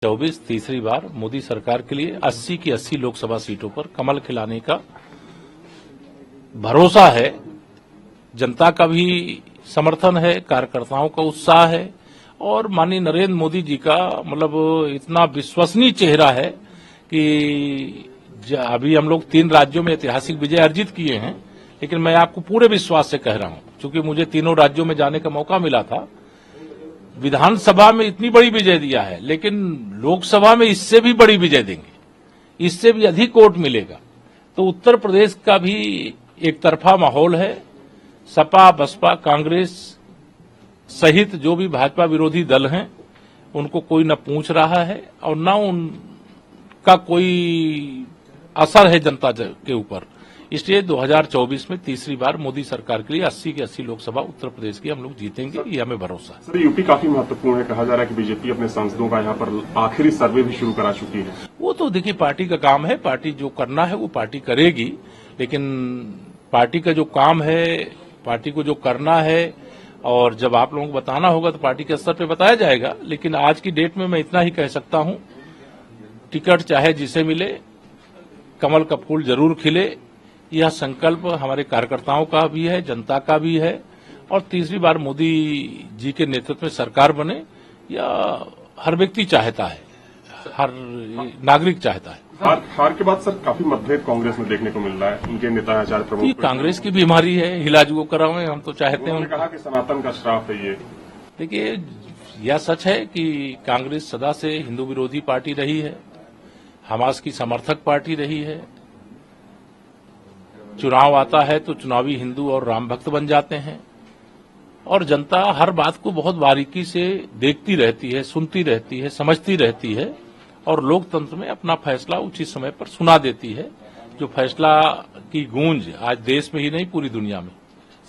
24 तीसरी बार मोदी सरकार के लिए 80 की 80 लोकसभा सीटों पर कमल खिलाने का भरोसा है। जनता का भी समर्थन है, कार्यकर्ताओं का उत्साह है और माननीय नरेंद्र मोदी जी का मतलब इतना विश्वसनीय चेहरा है कि अभी हम लोग 3 राज्यों में ऐतिहासिक विजय अर्जित किए हैं, लेकिन मैं आपको पूरे विश्वास से कह रहा हूं, क्योंकि मुझे तीनों राज्यों में जाने का मौका मिला था। विधानसभा में इतनी बड़ी विजय दिया है, लेकिन लोकसभा में इससे भी बड़ी विजय देंगे, इससे भी अधिक वोट मिलेगा। तो उत्तर प्रदेश का भी एक तरफा माहौल है। सपा, बसपा, कांग्रेस सहित जो भी भाजपा विरोधी दल हैं, उनको कोई न पूछ रहा है और न उनका कोई असर है जनता के ऊपर। इसलिए 2024 में तीसरी बार मोदी सरकार के लिए 80 की 80 लोकसभा उत्तर प्रदेश की हम लोग जीतेंगे, ये हमें भरोसा है। सर, यूपी काफी महत्वपूर्ण है। कहा जा रहा है कि बीजेपी अपने सांसदों का यहाँ पर आखिरी सर्वे भी शुरू करा चुकी है। वो तो देखिए पार्टी का काम है, पार्टी जो करना है वो पार्टी करेगी, लेकिन पार्टी का जो काम है, पार्टी को जो करना है और जब आप लोगों को बताना होगा तो पार्टी के स्तर पे बताया जाएगा। लेकिन आज की डेट में मैं इतना ही कह सकता हूं, टिकट चाहे जिसे मिले, कमल का फूल जरूर खिले, यह संकल्प हमारे कार्यकर्ताओं का भी है, जनता का भी है और तीसरी बार मोदी जी के नेतृत्व में सरकार बने, यह हर व्यक्ति चाहता है, हर नागरिक चाहता है। हार के बाद सर काफी मतभेद कांग्रेस में देखने को मिल रहा है। उनके नेता आचार्य प्रमुख कांग्रेस की बीमारी है, इलाज वो करावें, हम तो चाहते हैं। उन्होंने कहा कि सनातन का श्राप है ये। देखिए, यह सच है कि कांग्रेस सदा से हिंदू विरोधी पार्टी रही है, हमास की समर्थक पार्टी रही है। चुनाव आता है तो चुनावी हिंदू और राम भक्त बन जाते हैं और जनता हर बात को बहुत बारीकी से देखती रहती है, सुनती रहती है, समझती रहती है और लोकतंत्र में अपना फैसला उचित समय पर सुना देती है। जो फैसला की गूंज आज देश में ही नहीं पूरी दुनिया में।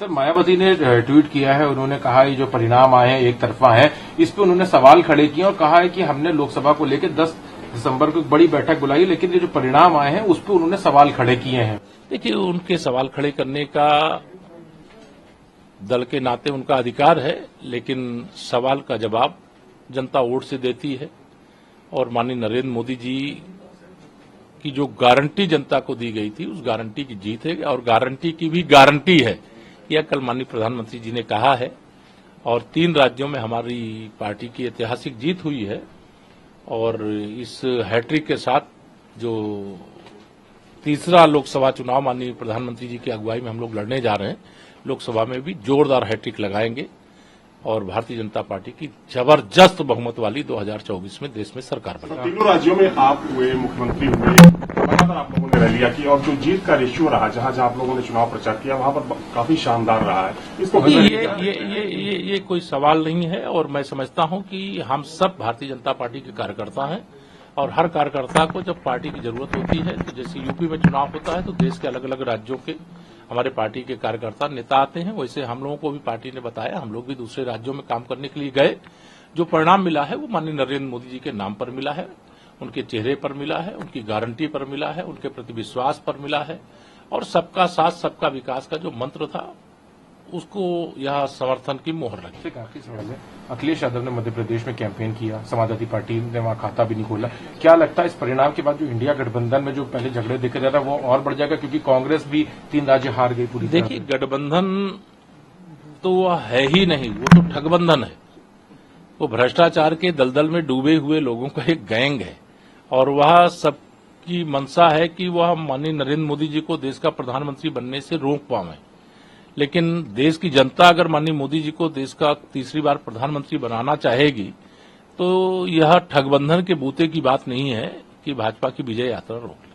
सर, मायावती ने ट्वीट किया है, उन्होंने कहा ये जो परिणाम आए हैं एक तरफा है, इस पर उन्होंने सवाल खड़े किए और कहा है कि हमने लोकसभा को लेकर 10 दिसंबर को एक बड़ी बैठक बुलाई, लेकिन ये जो परिणाम आए हैं उस पर उन्होंने सवाल खड़े किए हैं। देखिए, उनके सवाल खड़े करने का दल के नाते उनका अधिकार है, लेकिन सवाल का जवाब जनता वोट से देती है और माननीय नरेंद्र मोदी जी की जो गारंटी जनता को दी गई थी, उस गारंटी की जीत है और गारंटी की भी गारंटी है, यह कल माननीय प्रधानमंत्री जी ने कहा है। और 3 राज्यों में हमारी पार्टी की ऐतिहासिक जीत हुई है और इस हैट्रिक के साथ जो तीसरा लोकसभा चुनाव माननीय प्रधानमंत्री जी की अगुवाई में हम लोग लड़ने जा रहे हैं, लोकसभा में भी जोरदार हैट्रिक लगाएंगे और भारतीय जनता पार्टी की जबरदस्त बहुमत वाली 2024 में देश में सरकार बनेगी। तीनों राज्यों में आप हुए, मुख्यमंत्री हुए, लगातार आप लोगों ने रैलियां की और जो जीत का रेशियो रहा, जहां जहां आप लोगों ने चुनाव प्रचार किया, वहां पर काफी शानदार रहा है। इसको ये कोई सवाल नहीं है और मैं समझता हूं कि हम सब भारतीय जनता पार्टी के कार्यकर्ता हैं और हर कार्यकर्ता को जब पार्टी की जरूरत होती है, तो जैसे यूपी में चुनाव होता है तो देश के अलग अलग राज्यों के हमारे पार्टी के कार्यकर्ता नेता आते हैं, वैसे हम लोगों को भी पार्टी ने बताया, हम लोग भी दूसरे राज्यों में काम करने के लिए गए। जो परिणाम मिला है वो माननीय नरेंद्र मोदी जी के नाम पर मिला है, उनके चेहरे पर मिला है, उनकी गारंटी पर मिला है, उनके प्रति विश्वास पर मिला है और सबका साथ सबका विकास का जो मंत्र था उसको यह समर्थन की मोहर लगी। काफी समय में अखिलेश यादव ने मध्य प्रदेश में कैंपेन किया, समाजवादी पार्टी ने वहां खाता भी नहीं खोला। क्या लगता है इस परिणाम के बाद जो इंडिया गठबंधन में जो पहले झगड़े देखे जा रहा है वो और बढ़ जाएगा, क्योंकि कांग्रेस भी 3 राज्य हार गई पूरी? देखिए, गठबंधन तो वह है ही नहीं, वो तो ठगबंधन है। वो भ्रष्टाचार के दलदल में डूबे हुए लोगों का एक गैंग है और वह सबकी मंशा है कि वह माननीय नरेंद्र मोदी जी को देश का प्रधानमंत्री बनने से रोक पावे। लेकिन देश की जनता अगर माननीय मोदी जी को देश का तीसरी बार प्रधानमंत्री बनाना चाहेगी तो यह ठगबंधन के बूते की बात नहीं है कि भाजपा की विजय यात्रा रोक